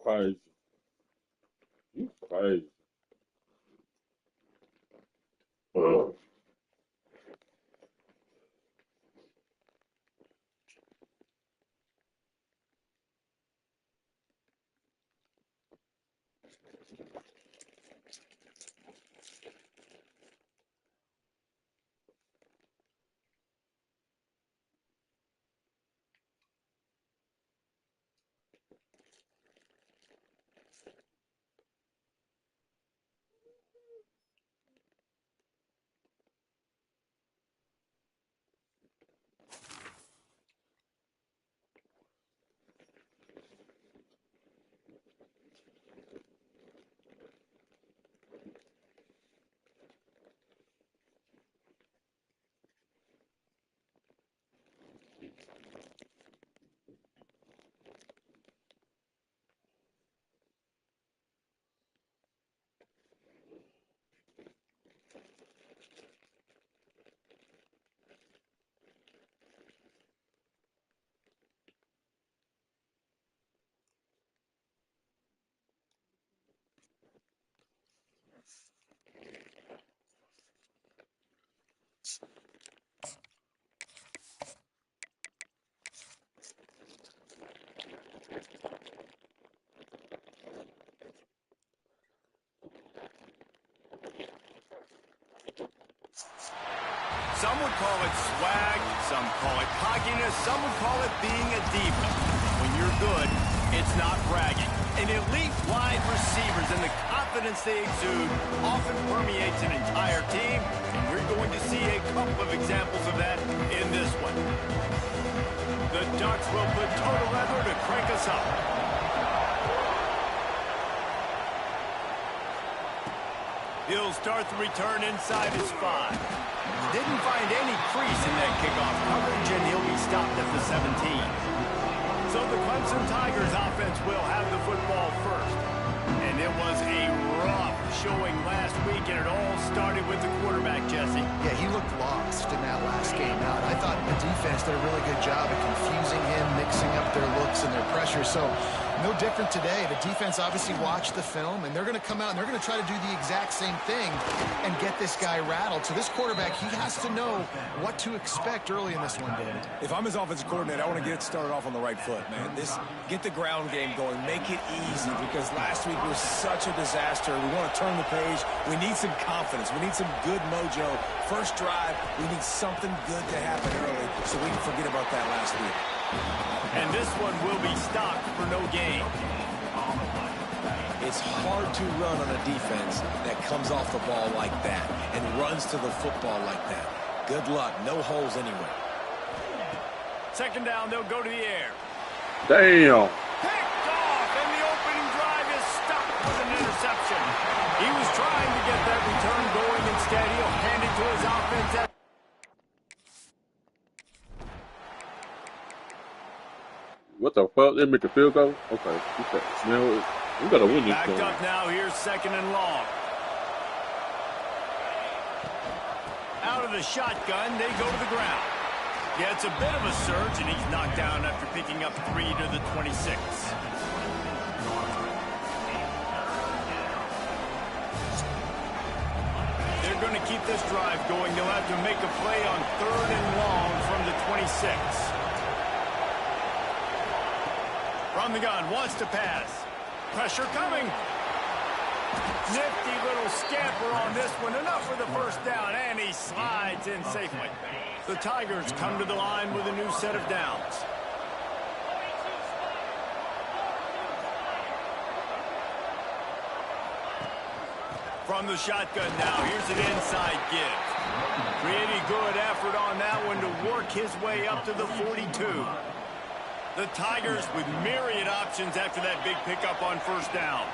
crazy. You crazy. Ugh. Some would call it swag, some call it cockiness, some would call it being a diva. When you're good, it's not bragging. An elite wide receivers and the confidence they exude often permeates an entire team, and we're going to see a couple of examples of that in this one. The Ducks will put total leather to crank us up. He'll start the return inside his 5. Didn't find any crease in that kickoff coverage, and he'll be stopped at the 17. So the Clemson Tigers offense will have the football first. And it was a rough showing last week, and it all started with the quarterback, Jesse. Yeah, he looked lost in that last game out. I thought the defense did a really good job of confusing him, mixing up their looks and their pressure. So no different today. The defense obviously watched the film, and they're going to come out and they're going to try to do the exact same thing and get this guy rattled. So this quarterback, he has to know what to expect early in this one, David. If I'm his offensive coordinator, I want to get it started off on the right foot, man. Get the ground game going. Make it easy, because last week was such a disaster. We want to turn the page. We need some confidence. We need some good mojo. First drive, we need something good to happen early so we can forget about that last week. And this one will be stopped for no gain. It's hard to run on a defense that comes off the ball like that and runs to the football like that. Good luck. No holes anywhere. Second down, they'll go to the air. Damn. Picked off, and the opening drive is stopped with an interception. He was trying to get that return going. Instead, he'll hand it to his offense. What the fuck? They make a field goal? Okay. Man, we gotta win this game. Backed up now. Here's second and long. Out of the shotgun, they go to the ground. Yeah, it's a bit of a surge, and he's knocked down after picking up 3 to the 26. They're going to keep this drive going. They'll have to make a play on 3rd and long from the 26. From the gun, wants to pass. Pressure coming. Nifty little scamper on this one. Enough for the first down, and he slides in safely. The Tigers come to the line with a new set of downs. From the shotgun now, here's an inside give. Pretty good effort on that one to work his way up to the 42. The Tigers with myriad options after that big pickup on first down.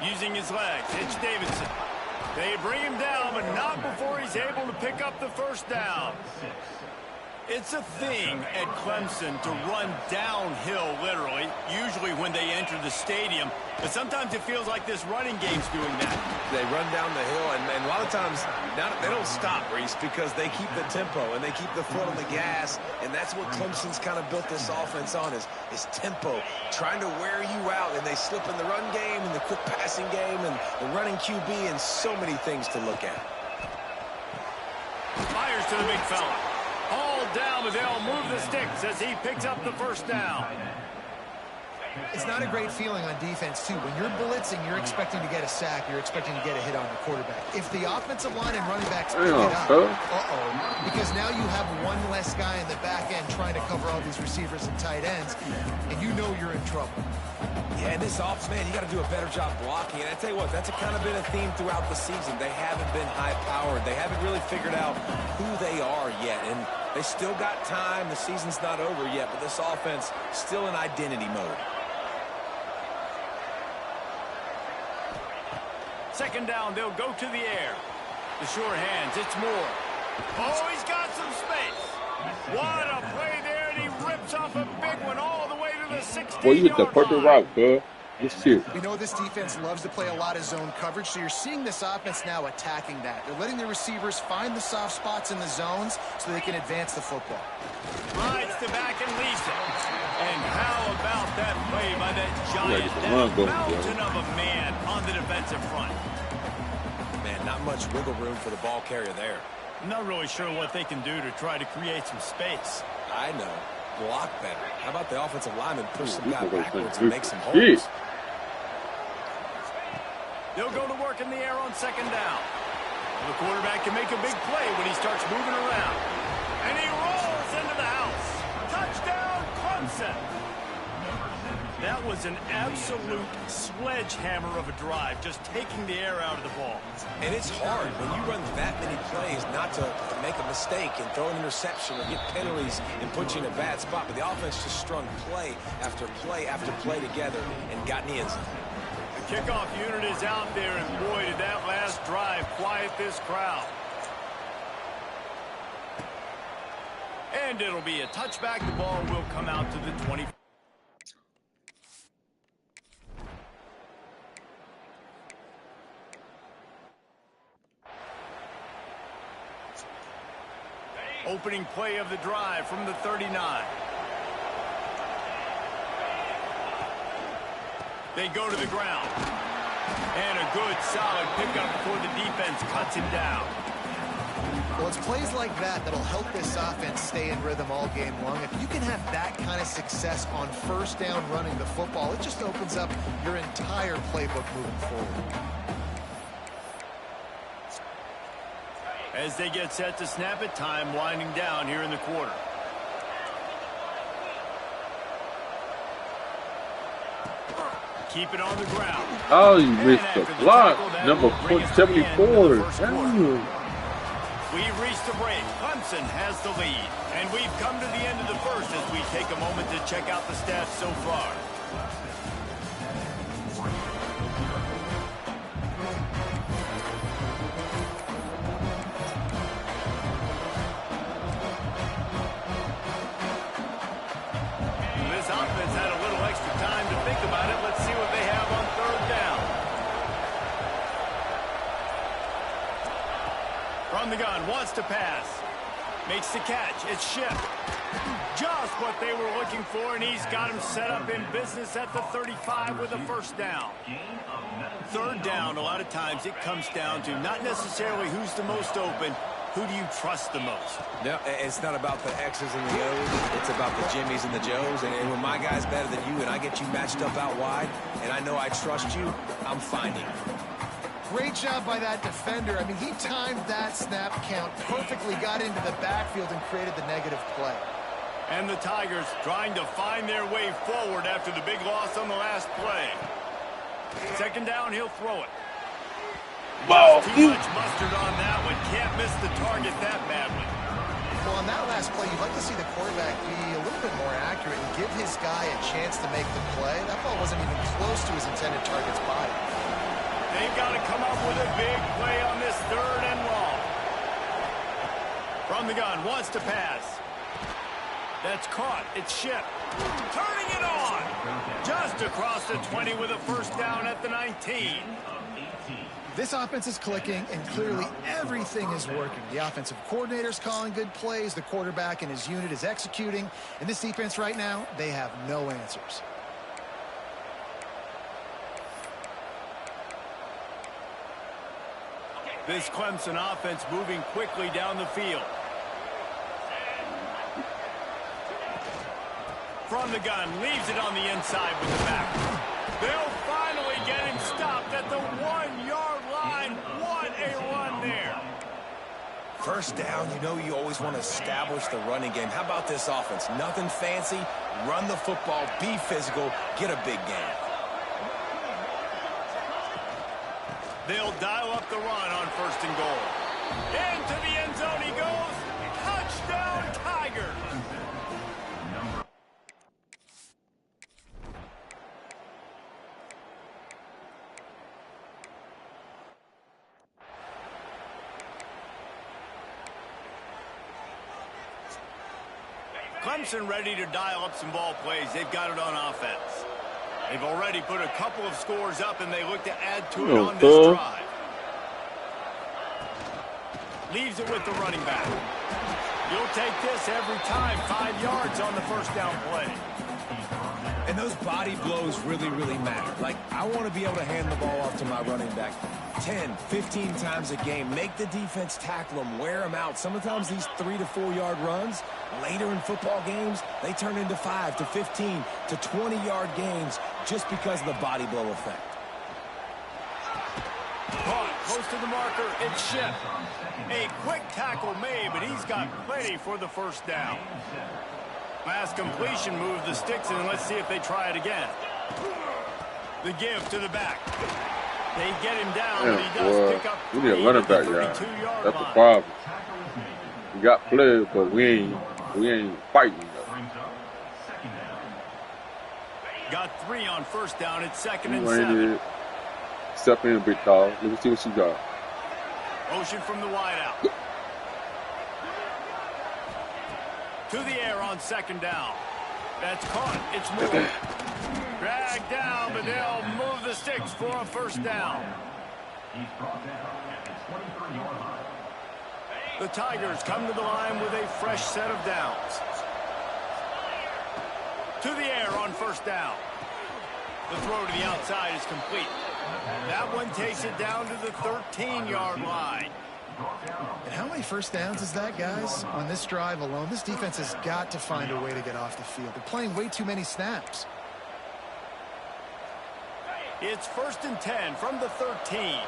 Using his legs, it's Davidson. They bring him down, but not before he's able to pick up the first down. It's a thing at Clemson to run downhill, literally, usually when they enter the stadium. But sometimes it feels like this running game's doing that. They run down the hill, and a lot of times they don't stop, Reese, because they keep the tempo and they keep the foot on the gas, and that's what Clemson's kind of built this offense on is tempo, trying to wear you out, and they slip in the run game and the quick passing game and the running QB and so many things to look at. Fires to the big fella. All down, but they'll move the sticks as he picks up the first down. It's not a great feeling on defense, too. When you're blitzing, you're expecting to get a sack. You're expecting to get a hit on the quarterback. If the offensive line and running backs pick it up, because now you have one less guy in the back end trying to cover all these receivers and tight ends, and you know you're in trouble. Yeah, and this offense, man, you got to do a better job blocking. And I tell you what, that's kind of been a theme throughout the season. They haven't been high-powered. They haven't really figured out who they are yet. And they still got time. The season's not over yet, but this offense still in identity mode. Second down, they'll go to the air. The short hands, it's Moore. Oh, he's got some space. What a play there, and he rips off a big one all the way to the 16-yard Well, you hit the perfect line. route, bro. This shit. We know this defense loves to play a lot of zone coverage, so you're seeing this offense now attacking that. They're letting the receivers find the soft spots in the zones so they can advance the football. Rides the back and leaves it. And how about that play by that giant, get the that run going, mountain bro. of a man on the defensive front? Man, not much wiggle room for the ball carrier there. I'm not really sure what they can do to try to create some space. I know. Block better. How about the offensive lineman push some These guy boys backwards think and make some shit. holes? They'll go to work in the air on second down. The quarterback can make a big play when he starts moving around. And he rolls into the house. Touchdown, Clemson. That was an absolute sledgehammer of a drive, just taking the air out of the ball. And it's hard when you run that many plays not to make a mistake and throw an interception or get penalties and put you in a bad spot. But the offense just strung play after play after play together and got in the end zone. The kickoff unit is out there, and boy, did that last drive quiet this crowd. And it'll be a touchback. The ball will come out to the 20. Opening play of the drive from the 39. They go to the ground. And a good, solid pickup before the defense cuts him down. Well, it's plays like that that'll help this offense stay in rhythm all game long. If you can have that kind of success on first down running the football, it just opens up your entire playbook moving forward. As they get set to snap it, time winding down here in the quarter. Keep it on the ground. Oh, you missed the block. Number 74. Damn. We've reached the break. Clemson has the lead. And we've come to the end of the first as we take a moment to check out the stats so far. This offense had a little extra time to think about it. Let's see what they have on third down. From the gun, wants to pass. Makes the catch. It's Shipp. Just what they were looking for, and he's got him set up in business at the 35 with a first down. Third down, a lot of times it comes down to not necessarily who's the most open, who do you trust the most? No, it's not about the X's and the O's. It's about the Jimmys and the Joes. And when my guy's better than you and I get you matched up out wide, and I know I trust you, I'm finding you. Great job by that defender. I mean, he timed that snap count perfectly, got into the backfield, and created the negative play. And the Tigers trying to find their way forward after the big loss on the last play. Second down, he'll throw it. Ball. Too much mustard on that one. Can't miss the target that badly. Well, on that last play, you'd like to see the quarterback be a little bit more accurate and give his guy a chance to make the play. That ball wasn't even close to his intended target's body. They've got to come up with a big play on this third and long. From the gun, wants to pass. That's caught. It's shipped. Turning it on. Just across the 20 with a first down at the 19. This offense is clicking, and clearly everything is working. The offensive coordinator's calling good plays. The quarterback and his unit is executing. And this defense right now, they have no answers. This Clemson offense moving quickly down the field. From the gun, leaves it on the inside with the back. They'll finally get him stopped at the 1-yard line. What a run there. First down, you know you always want to establish the running game. How about this offense? Nothing fancy. Run the football, be physical, get a big gain. They'll dial up the run on first and goal. Into the end zone he goes. Touchdown, Tigers. Clemson ready to dial up some ball plays. They've got it on offense. They've already put a couple of scores up, and they look to add to it on this drive. Leaves it with the running back. You'll take this every time. 5 yards on the first down play. And those body blows really, really matter. Like, I want to be able to hand the ball off to my running back 10, 15 times a game. Make the defense tackle them, wear them out. Sometimes these 3 to 4 yard runs, later in football games, they turn into 5 to 15 to 20 yard gains just because of the body blow effect. Caught, close to the marker, it's shipped. A quick tackle made, but he's got plenty for the first down. Last completion moved the sticks in, and let's see if they try it again. The give to the back. They get him down, but he does pick up 3 we need a running back, y'all. That's the problem. We got players, but we ain't fighting though. Got 3 on first down. It's 2nd and 7. Step in, big dog. Let me see what you got. Motion from the wide out. To the air on 2nd down. That's caught. It's moving. Dragged down, but they'll move the sticks for a first down. The Tigers come to the line with a fresh set of downs. To the air on first down. The throw to the outside is complete. That one takes it down to the 13-yard line. And how many first downs is that, guys? On this drive alone, this defense has got to find a way to get off the field. They're playing way too many snaps. It's 1st and 10 from the 13.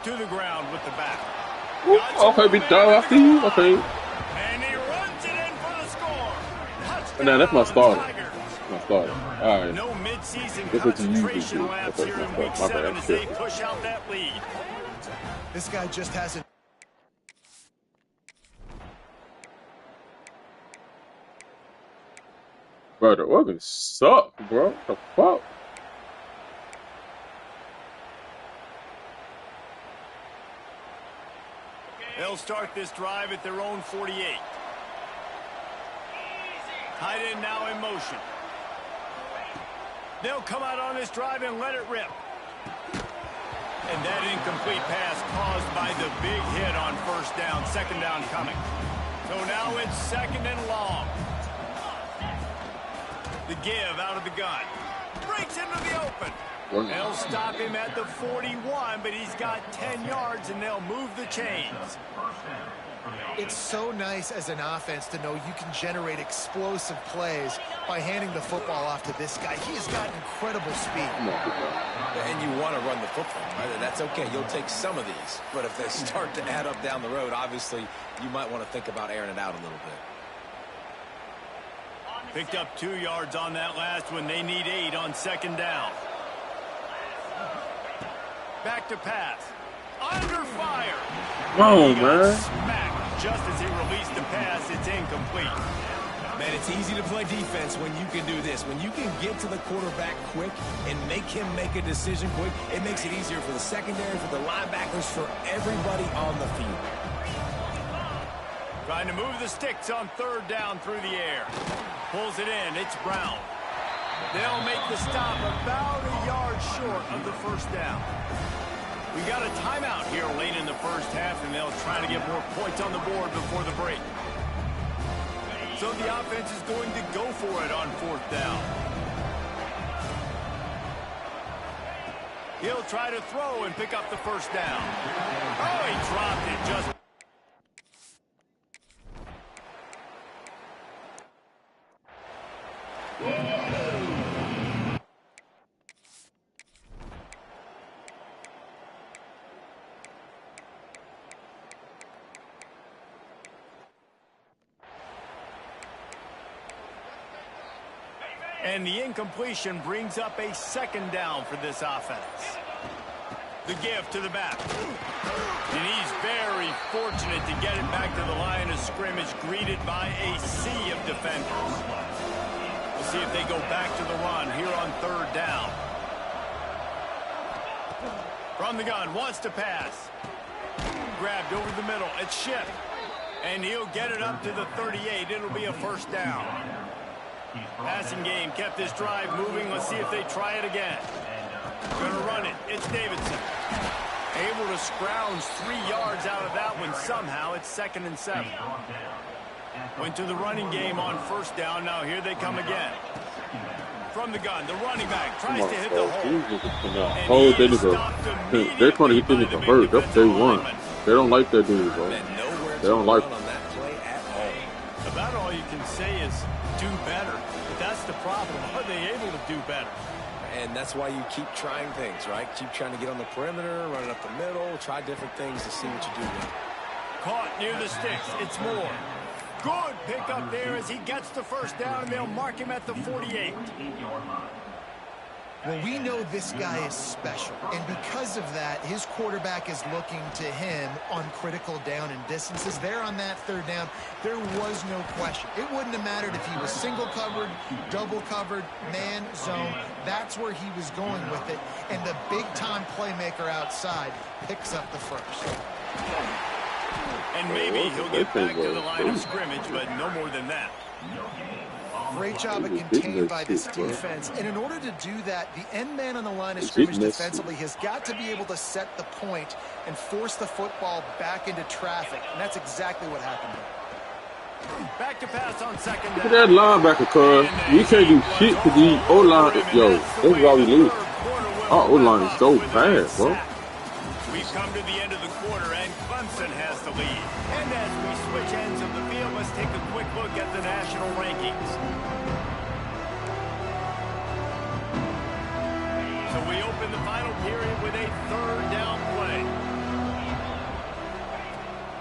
To the ground with the back. Okay, big dog. I see you. Okay. And he runs it in for the score. Touchdown, Now that's my starter. Tigers. My starter. All right. No mid-season That's what you usually concentration do. laps Okay, here in my week bad. 7 as they push out that lead. This guy just hasn't. Bro, the organs suck, bro. What the fuck? They'll start this drive at their own 48. Tight end now in motion. They'll come out on this drive and let it rip. And that incomplete pass caused by the big hit on first down. 2nd down coming. So now it's 2nd and long. The give out of the gun. Breaks into the open. They'll stop him at the 41, but he's got 10 yards, and they'll move the chains. It's so nice as an offense to know you can generate explosive plays by handing the football off to this guy. He has got incredible speed. And you want to run the football, right? That's okay. You'll take some of these. But if they start to add up down the road, obviously, you might want to think about airing it out a little bit. Picked up 2 yards on that last one. They need 8 on 2nd down. Back to pass. Under fire. Oh, man. Smacked just as he released the pass. It's incomplete. Man, it's easy to play defense when you can do this. When you can get to the quarterback quick and make him make a decision quick, it makes it easier for the secondary, for the linebackers, for everybody on the field. Trying to move the sticks on third down through the air. Pulls it in. It's Brown. They'll make the stop about a yard short of the first down. We got a timeout here late in the first half, and they'll try to get more points on the board before the break. So the offense is going to go for it on fourth down. He'll try to throw and pick up the first down. Oh, he dropped it just... And the incompletion brings up a second down for this offense. The give to the back. And he's very fortunate to get it back to the line of scrimmage, greeted by a sea of defenders. We'll see if they go back to the run here on third down. From the gun, wants to pass. Grabbed over the middle. It's Schiff. And he'll get it up to the 38. It'll be a first down. Passing game kept this drive moving. Let's see if they try it again. Gonna run it. It's Davidson. Able to scrounge 3 yards out of that one somehow. It's 2nd and 7. Went to the running game on first down. Now here they come again. From the gun, the running back tries to hit the hole. They're trying to get them to hurt. That's day one. They don't like that dude, bro. They don't like him. About all you can say is do better. But that's the problem. Are they able to do better? And that's why you keep trying things, right? Keep trying to get on the perimeter, run it up the middle, try different things to see what you do with it. Caught near the sticks. It's Moore. Good pickup there as he gets the first down, and they'll mark him at the 48. Well, we know this guy is special, and because of that, his quarterback is looking to him on critical down and distances. There on that third down, there was no question. It wouldn't have mattered if he was single covered, double covered, man, zone. That's where he was going with it, and the big-time playmaker outside picks up the first. And maybe he'll get back to the line of scrimmage, but no more than that. Great job of containing by this defense. And in order to do that, the end man on the line of scrimmage defensively has got to be able to set the point and force the football back into traffic. And that's exactly what happened there. Back to pass on second down. Look at that linebacker, cuz. We can't do shit to the O-line. Yo, that's why we lose. Our O-line is so bad, bro. We've come to the end of the quarter, and Clemson has the lead. And as we switch ends of the field, let's take a quick look at the national rankings. So we open the final period with a third down play.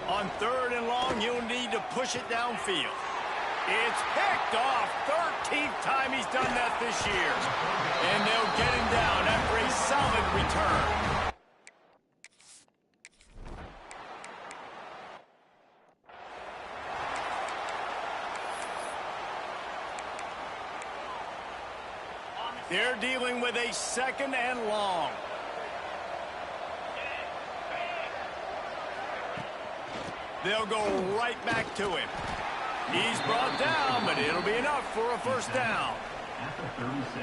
On third and long, you'll need to push it downfield. It's picked off. 13th time he's done that this year. And they'll get him down after a solid return. They're dealing with a 2nd and long. They'll go right back to him. He's brought down, but it'll be enough for a first down.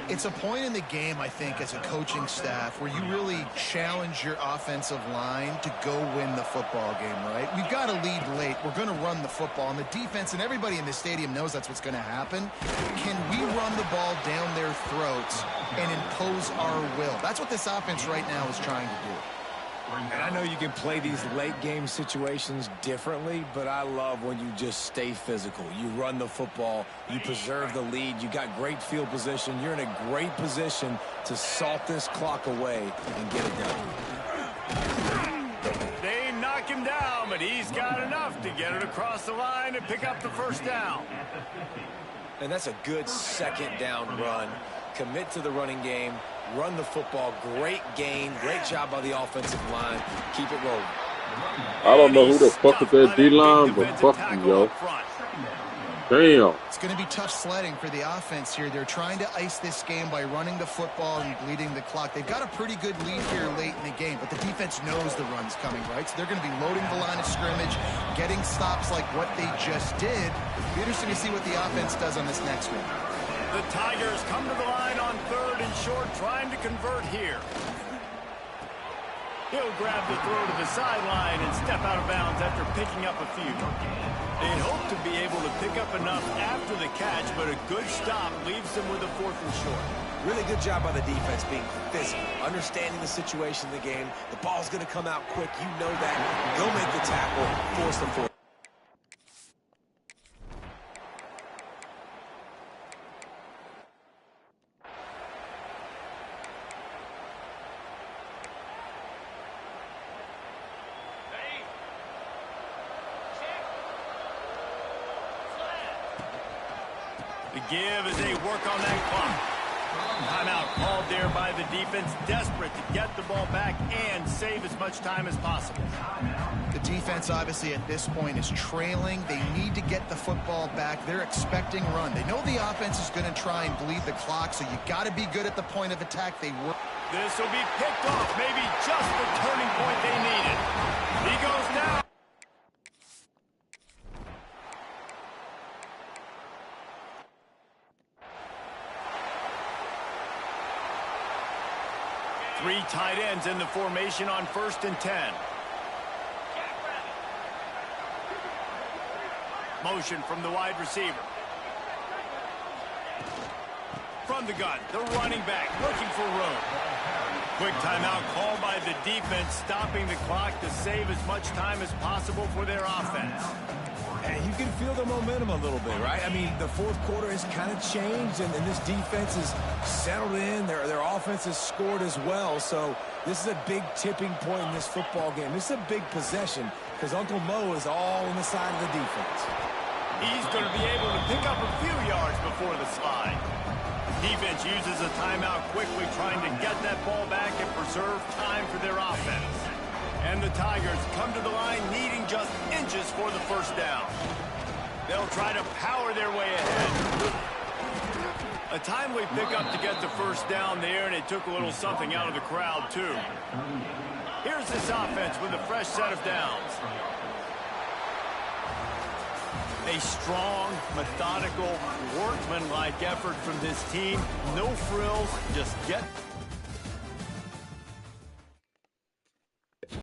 It's a point in the game, I think, as a coaching staff where you really challenge your offensive line to go win the football game, right? We've got to lead late. We're going to run the football. And the defense and everybody in the stadium knows that's what's going to happen. Can we run the ball down their throats and impose our will? That's what this offense right now is trying to do. And I know you can play these late-game situations differently, but I love when you just stay physical. You run the football. You preserve the lead. You got great field position. You're in a great position to salt this clock away and get it done. They knock him down, but he's got enough to get it across the line and pick up the first down. And that's a good second down run. Commit to the running game. Run the football. Great gain. Great job by the offensive line. Keep it rolling. I don't know who the fuck is that D-line, but fuck you, yo. Damn. It's going to be tough sledding for the offense here. They're trying to ice this game by running the football and bleeding the clock. They've got a pretty good lead here late in the game, but the defense knows the run's coming, right? So they're going to be loading the line of scrimmage, getting stops like what they just did. It'll be interesting to see what the offense does on this next one. The Tigers come to the line on 3rd and short, trying to convert here. He'll grab the throw to the sideline and step out of bounds after picking up a few. They'd hope to be able to pick up enough after the catch, but a good stop leaves them with a 4th and short. Really good job by the defense being physical, understanding the situation in the game. The ball's going to come out quick. You know that. Go make the tackle, force the force. The give as they work on that clock. Timeout called there by the defense, desperate to get the ball back and save as much time as possible. The defense, obviously, at this point is trailing. They need to get the football back. They're expecting run. They know the offense is going to try and bleed the clock, so you got to be good at the point of attack. They work. This will be picked off, maybe just the turning point they needed. He goes down. Three tight ends in the formation on 1st and 10. Motion from the wide receiver. From the gun, the running back looking for room. Quick timeout called by the defense, stopping the clock to save as much time as possible for their offense. And you can feel the momentum a little bit, right? I mean, the 4th quarter has kind of changed, and this defense is settled in. Their offense has scored as well. So this is a big tipping point in this football game. This is a big possession because Uncle Mo is all on the side of the defense. He's going to be able to pick up a few yards before the slide. Defense uses a timeout quickly, trying to get that ball back and preserve time for their offense. And the Tigers come to the line needing just inches for the 1st down. They'll try to power their way ahead. A timely pickup to get the 1st down there, and it took a little something out of the crowd, too. Here's this offense with a fresh set of downs. A strong, methodical, workmanlike effort from this team. No frills, just get